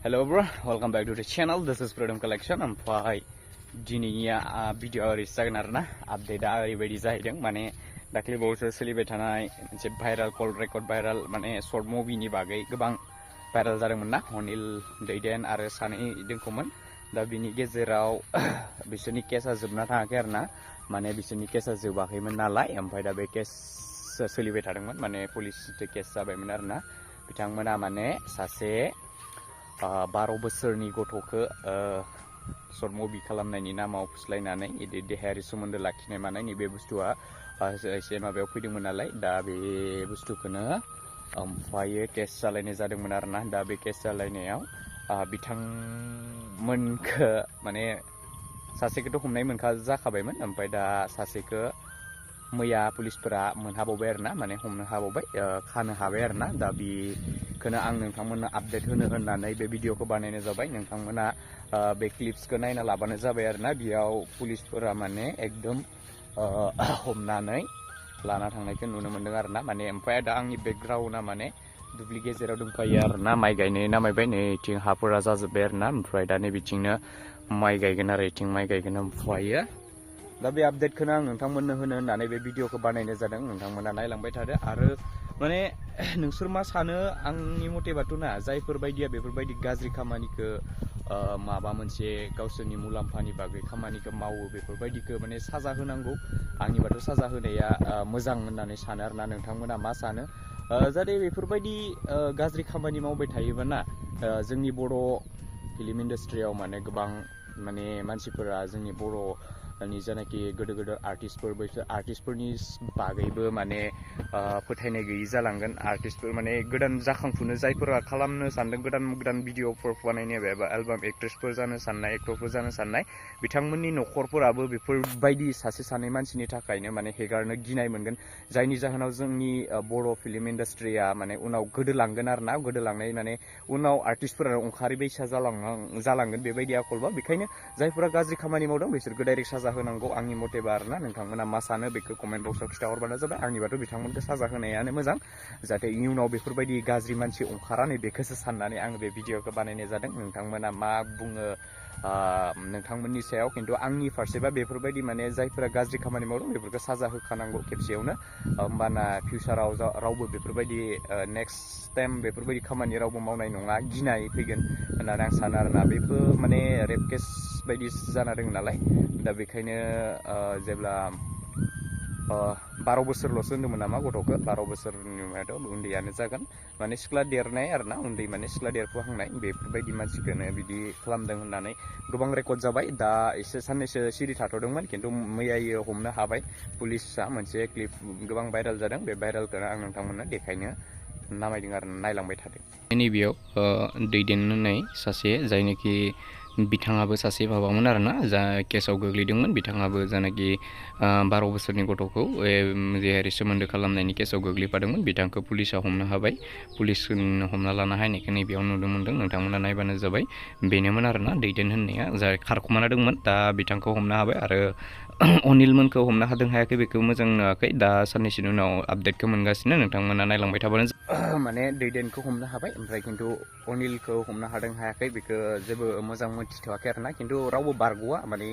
Hello bro, welcome back to the channel. This is Freedom Collection. ओमफ्राय दिनैनिया video ओरैसो जागोन आरोना आपडेटआ ओरैबायदि जाहैदों माने दाख्लै बावैसो सोलिबाय थानाय मोनसे भाइराल कल रेकर्ड भाइराल माने सर्ट मुभिनि बागै गोबां भाइराल जादोंमोन ना अनिल दैदेन आरो सानै दोंखौमोन दा बिनि गेजेराव बिसोरनि केसा जोबना थाङाखै आरोना माने बिसोरनि केसा जोबाखैमोन नालाय ओमफ्राय दा बे केस सोलिबाय थादोंमोन माने पुलिस केस जाबायमोन आरोना बिथांमोना माने सासे 12 बोसोरनि गथ'खौ सर्ट मुभि खालामनायनि नामाव फुस्लायनानै इदि देहायारि सोमोन्दो लाखिनाय मानाय नैबे बुस्थुआ एसे माबायाव फैदोंमोन नालाय दा बे बुस्थुखौनो ओमफ्रायो केस जालायनाय जादोंमोन आरोना दा बे केस जालायनायाव बिथांमोनखौ माने सासेखौथ' हमनाय मोनखा जाखाबायमोन ओमफ्राय दा सासेखौ मैया पुलिसफोरा मोनहाबावबाय आरोना माने हमनो हाबावबाय खानो हाबाय आरोना दा बेखौनो आं नोंथांमोननो आपडेट होनो होननानै बे भिडिअखौ बानायनाय जाबाय नोंथांमोना बे क्लिप्सखौ नायना लाबानो जाबाय आरोना बेयाव पुलिसफोरा माने एकदम हमनानै लाना थांनायखौ नुनो मोनदों आरोना माने ओमफ्राय दा आंनि बेकग्राउन्डआ माने दुब्लि गेजेराव दंफायो आरोना माइ गायनाय नामायबाय नैथिं हाफोरा जाजोब्बाय आरोना ओमफ्राय दा नैबिथिंनो माइ गायगोन आरो इथिं माइ गायगोन ओमफ्रायो दा बे आपडेटखौनो आं नोंथांमोननो होनो होननानै बे भिडिअखौ बानायनाय जादों नोंथांमोना नायलांबाय थादो आरो माने नोंसोर मा सानो आंनि मथेबाथ' ना जायफोर बायदिया बेफोरबायदि गाज्रि खामानिखौ माबा मोनसे गावसोरनि मुलाम्फानि बागै खामानिखौ मावो बेफोरबायदिखौ माने साजा होनांगौ आंनिबाथ' साजा होनाया मोजां होननानै सानो आरोना नोंथांमोना मा सानो जाहाथे बेफोरबायदि गाज्रि खामानि मावबाय थायोबा जोंनि बर' फिल्म इन्डास्ट्रियाव माने गोबां माने मानसिफोरा जोंनि बर'नि जानाखि गोदो आर्टिस्टफोर बैसोर आर्टिस्टफोरनि बागैबो माने फोथायनाय गैयि जालांगोन आर्टिस्टफोर माने गोदान जाखांफुनो जायफोरा खालामनो सानदों गोदान भिडिअफोर बानायनाय एबा एलबाम एक्ट्रेसफोर जानो साननाय एक्टरफोर जानो साननाय बिथांमोननि न'खरफोराबो बेफोरबायदि सासे सानै मानसिनि थाखायनो माने हेगारनो गिनाय मोनगोन जायनि जाहोनाव जोंनि बर' फिल्म इन्डास्ट्रिया माने उनाव गोदोलांगोन आरोना गोदोलांनाय माने उनाव आर्टिस्टफोरा ओंखारै बैसा जालांगोन बेबायदि आखलबा बेखायनो जायफोरा गाज्रि खामानि मावदों बिसोरखौ डाइरेक्ट साजा होनांगौ आंनि मथेबा आरोना नोंथांमोना मा सानो बेखौ कमेन्ट बक्सआव खिथाहरबानो जाबाय आंनिबाथ' बिथांमोनखौ साजा होनायानो मोजां जाहाथे इयुनाव बेफोरबायदि गाज्रि मानसि ओंखारा नै बेखौसो साननानै आङो बे भिडिअखौ बानायनाय जादों नोंथांमोना मा बुङो नोंथांमोननि सायाव खिन्थु आंनि फारसेबा बेफोरबायदि माने जायफोरा गाज्रि खामानि मावदों बेफोरखौ साजा होखानांगौ खेबसेयावनो होमबाना फिउचाराव रावबो बेफोरबायदि नेक्स्ट टाइम बेफोरबायदि खामानि रावबो मावनाय नङा गिनाय फैगोन होननानै आं सानो आरोना बेबो माने रेप केस बायदि जाना दङ नालाय दा बेखायनो जेब्ला 12 बोसोरल'सो होन्दोंमोन नामा गथ'खौ 12 बोसोरनि उनावथ' उन्दैयानो जागोन माने सिख्ला देरनाय आरोना उन्दै माने सिख्ला देरफुहांनाय बेफोरबायदि मानसिखौनो बिदि खालामदों होननानै गोबां रेकर्ड जाबाय दा एसे साननैसो सिरि थाथ'दोंमोन खिन्थु मैयायो हमनो हाबाय पुलिसआ मोनसे क्लिप गोबां भाइराल जादों बे भाइरालखौनो आं नोंथांमोननो देखायनो नामायदों आरो नायलांबाय थादों नैबेयाव दैदेन होननाय सासे जायनोखि बिथाङाबो सासे माबामोन आरोना जा केसाव गोग्लैदोंमोन बिथाङाबो जायनाखि 12 बोसोरनि गथ'खौ देहायारि सोमोन्दो खालामनायनि केसाव गोग्लैफादोंमोन बिथांखौ पुलिसा हमनो हाबाय पुलिसनो हमना लानो हायनायखौ नैबेयाव नुनो मोन्दों नोंथांमोना नायबानो जाबाय बेनोमोन आरोना दैदेन होननाया जाय खारखुमाना दंमोन दा बिथांखौ हमनो हाबाय आरो अनिलमोनखौ हमनो हादों हायाखै बेखौ मोजां नुवाखै दा साननैसोनि उनाव आपडेटखौ मोनगासिनो नोंथांमोना नायलांबाय थाबानो माने दैदेनखौ हमनो हाबाय ओमफ्राय खिन्थु अनिलखौ हमनो हादों हायाखै बेखौ जेबो मोजां मोनथिथ'वाखै आरोना खिन्थु रावबो बारग'आ माने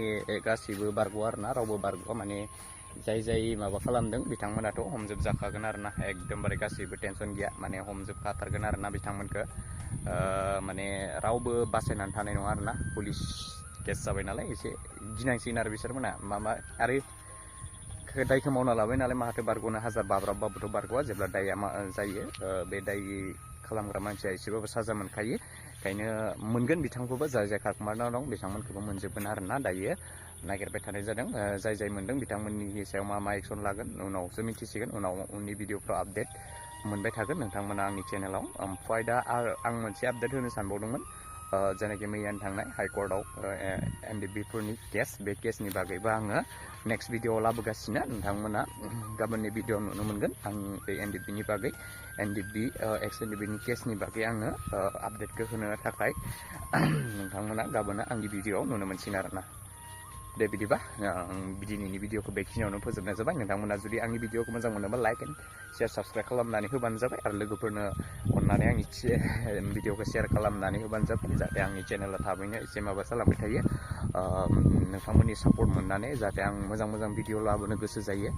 गासिबो बारग'आ आरोना रावबो बारग'आ माने जाय माबा खालामदों बिथांमोनाथ' हमजोबजाखागोन आरोना एकदमबारे गासैबो टेनसन गैया माने हमजोबखाथारगोन आरोना बिथांमोनखौ माने रावबो बासायनानै थानाय नङा आरोना पुलिस केस जाबाय नालाय एसे गिनांसिगोन आरो बिसोरमोना मा आरो दायखौ मावना लाबाय नालाय माहाथो बारग'नो हाजार बाब्राबबाबोथ' बारग'आ जेब्ला दाया जायो बे दाय खालामग्रा मानसिया एसेबाबो साजा मोनखायो ओंखायनो मोनगोन बिथांखौबो जाय खारखुमाना दं बिथांमोनखौबो मोनजोबगोन आरोना दायो नागिरबाय थानाय जादों जाय मोनदों बिथांमोननि सायाव मा एक्सन लागोन उनावसो मिथिसिगोन उनाव उननि भिडिअफ्राव आपडेट मोनबाय थागोन नोंथांमोना आंनि चेनेलाव ओमफ्राय दा आं मोनसे आपडेट होनो सानबावदोंमोन जायनाखि मैयानो थांनाय हाइकर्टआव एनडिबिफोरनि केस बे केसनि बागैबो आङो नेक्स्ट भिडिअआव लाबोगासिनो नोंथांमोना गाबोननि भिडिअआव नुनो मोनगोन आं बे एनडिबिनि बागै एनडिबि एक्स एनडिबिनि केसनि बागै आङो आपडेटखौ होनो थाखाय नोंथांमोना गाबोन आंनि भिडिअआव नुनो मोनसिगोन आरोना दे बिदिबा दिनैनि भिडिअखौ बेखिनियावनो फोजोबनाय जाबाय नोंथांमोना जुदि आंनि भिडिअखौ मोजां मोनोबा लाइक एन्ड शेयार साबस्क्राइब खालामनानै होबानो जाबाय आरो लोगोफोरनो अननानै आंनि भिडिअखौ शेयार खालामनानै होबानो जाबाय जाहाथे आंनि चेनेला थाबैनो एसे माबा जालांबाय थायो नोंथांमोननि सापर्ट मोननानै जाहाथे आं मोजां भिडिअ लाबोनो गोसो जायो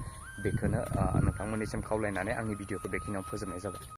बेखौनो नोंथांमोननिसिम खावलायनानै आंनि भिडिअखौ बेखिनियाव फोजोबनाय जाबाय।